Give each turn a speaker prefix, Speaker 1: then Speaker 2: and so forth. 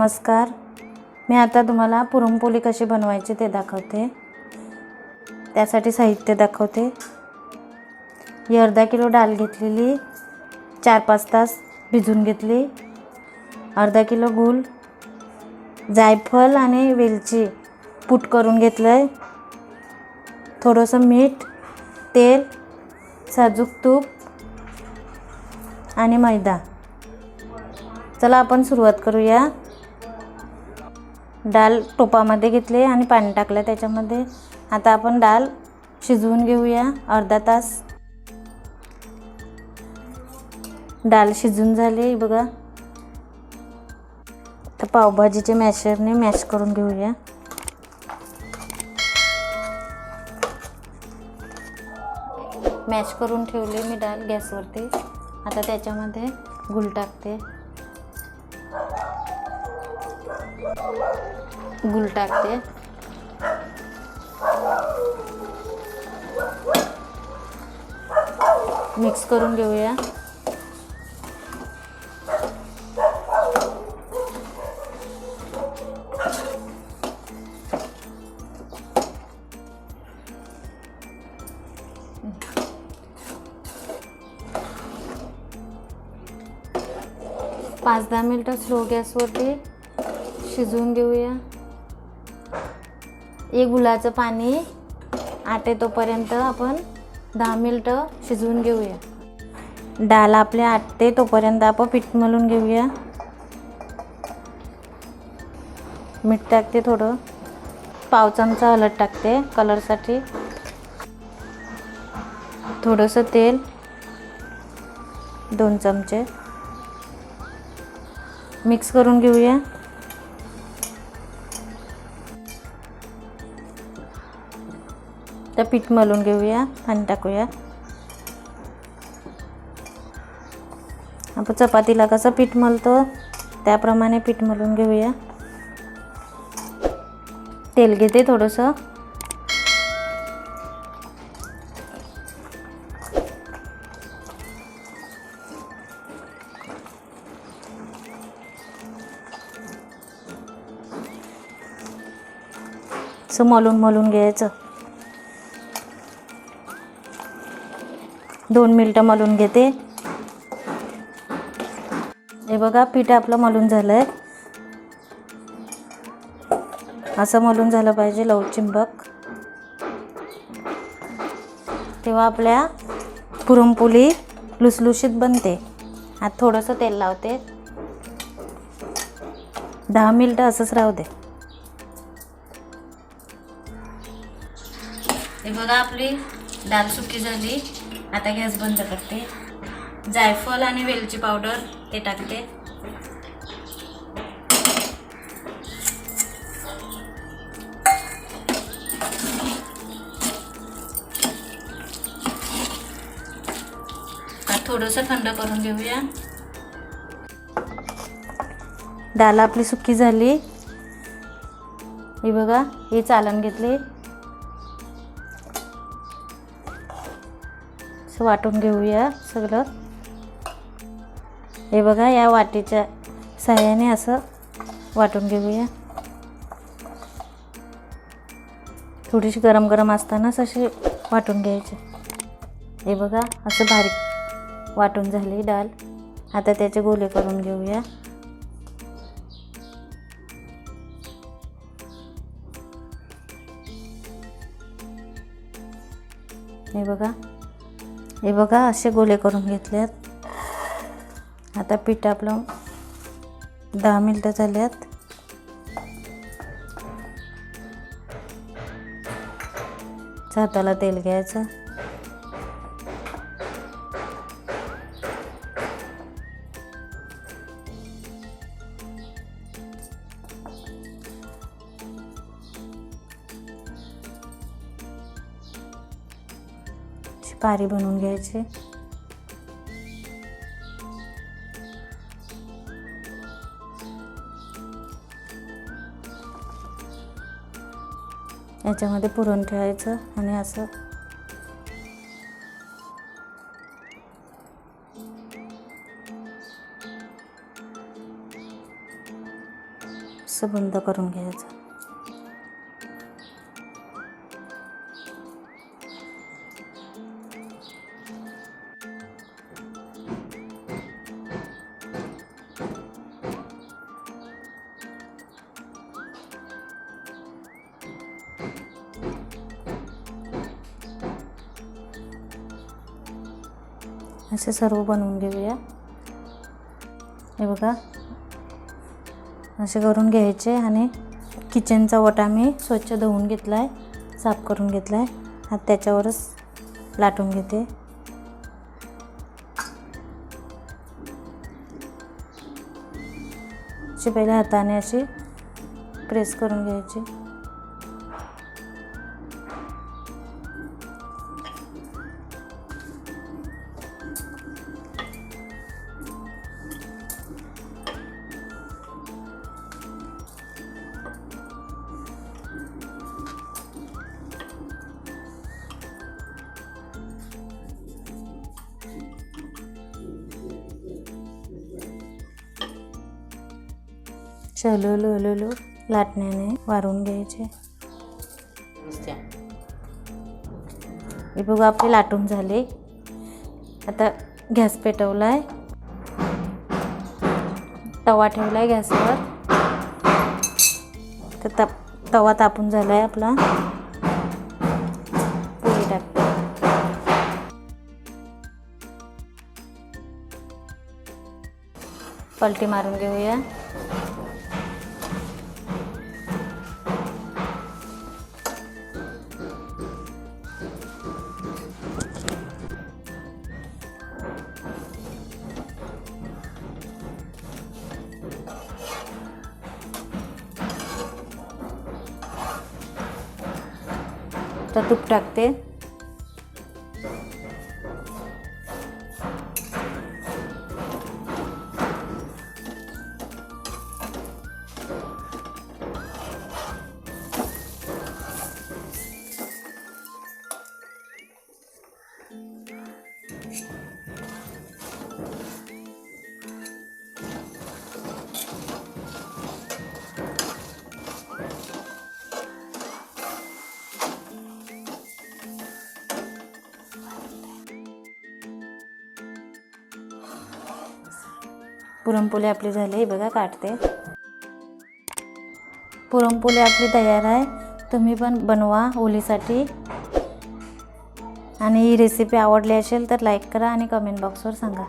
Speaker 1: नमस्कार. मी आता तुम्हाला पुरणपोळी कशी बनवायची ते दाखवते. त्यासाठी साहित्य दाखवते. ही अर्धा किलो डाळ घेतलेली, 4-5 तास भिजून घेतली. अर्धा किलो गूळ, जायफल आणि वेलची पूट करून घेतलंय. थोडंसं मीठ, तेल, साजूक तूप आणि मैदा. चला आपण सुरुवात करूया. डाळ टोपामध्ये घेतले आणि पाणी टाकलं त्याच्यामध्ये. आता आपण डाळ शिजवून घेऊया अर्धा तास. डाळ शिजून झाली बघा. तर पावभाजीचे मॅशरने मॅश करून घेऊया. मॅश करून ठेवले मी डाळ गॅसवरती. आता त्याच्यामध्ये गूळ टाकते. गूळ टाकते. मिक्स करून घेऊया. पाच 10 मिनिटं स्लो गॅसवरती शिजवून घेऊया. हे गुळाचं पाणी आटे तोपर्यंत आपण 10 मिनिटं शिजवून घेऊया. डाळ आपले आटते तोपर्यंत आपण पीठ मळून घेऊया. मीठ टाकते थोडं. पाव चमचा हळद टाकते कलरसाठी. थोडंसं तेल, 2 चमचे. मिक्स करून घेऊया. तर पीठ मळून घेऊया. पाणी टाकूया. आपण चपातीला कसं पीठ मळतो त्याप्रमाणे पीठ मळून घेऊया. तेल घेते थोडंसं. असं मळून घ्यायचं. 2 मिनिटं मळून घेते. हे बघा पीठ आपलं मळून झालंय. असं मळून झालं पाहिजे लवचिंबक. तेव्हा आपल्या पुरणपोळी लुसलुशीत बनते. आता थोडंसं तेल लावते. 10 मिनिटं असंच राहू दे. हे बघा आपली डाळ सुकी झाली. आता गॅस बंद करते. जायफल आणि वेलची पावडर ते टाकते. थोडंसं थंड करून घेऊया. डाळ आपली सुकी झाली. हे बघा हे चालण घेतले. वाटून घेऊया सगळं. हे बघा या वाटीच्या साह्याने असं वाटून घेऊया. थोडीशी गरम गरम असतानाच अशी वाटून घ्यायची. हे बघा असं बारीक वाटून झाली डाळ. आता त्याचे गोळे करून घेऊया. हे बघा असे गोळे करून घेतलेत. आता पीठ आपलं 10 मिनिटं झाल्यात. हाताला तेल घ्यायचं. पारी बनवून घ्यायची. याच्यामध्ये पुरण ठेवायचं आणि असं असं बंद करून घ्यायचं. असे सर्व बनवून घेऊया. हे बघा असे करून घ्यायचे. आणि किचनचा ओटा मी स्वच्छ धुवून घेतला आहे, साफ करून घेतला आहे. आता त्याच्यावरच लाटून घेते. अशी पहिले हाताने अशी प्रेस करून घ्यायची. हळूहळू लाटण्याने वारून घ्यायचे. हे बघा आपले लाटून झाले. आता गॅस पेटवलाय, तवा ठेवलाय गॅसवर. तर तवा तापून झालाय आपला. पोळी टाकते. पलटी मारून घेऊया. तर तूप टाकते. पुरणपोळी आपली झाली. बघा काढते. पुरणपोळी आपली तयार आहे. तुम्ही पण बनवा होलीसाठी. आणि ही रेसिपी आवडली असेल तर लाईक करा आणि कमेंट बॉक्सवर सांगा.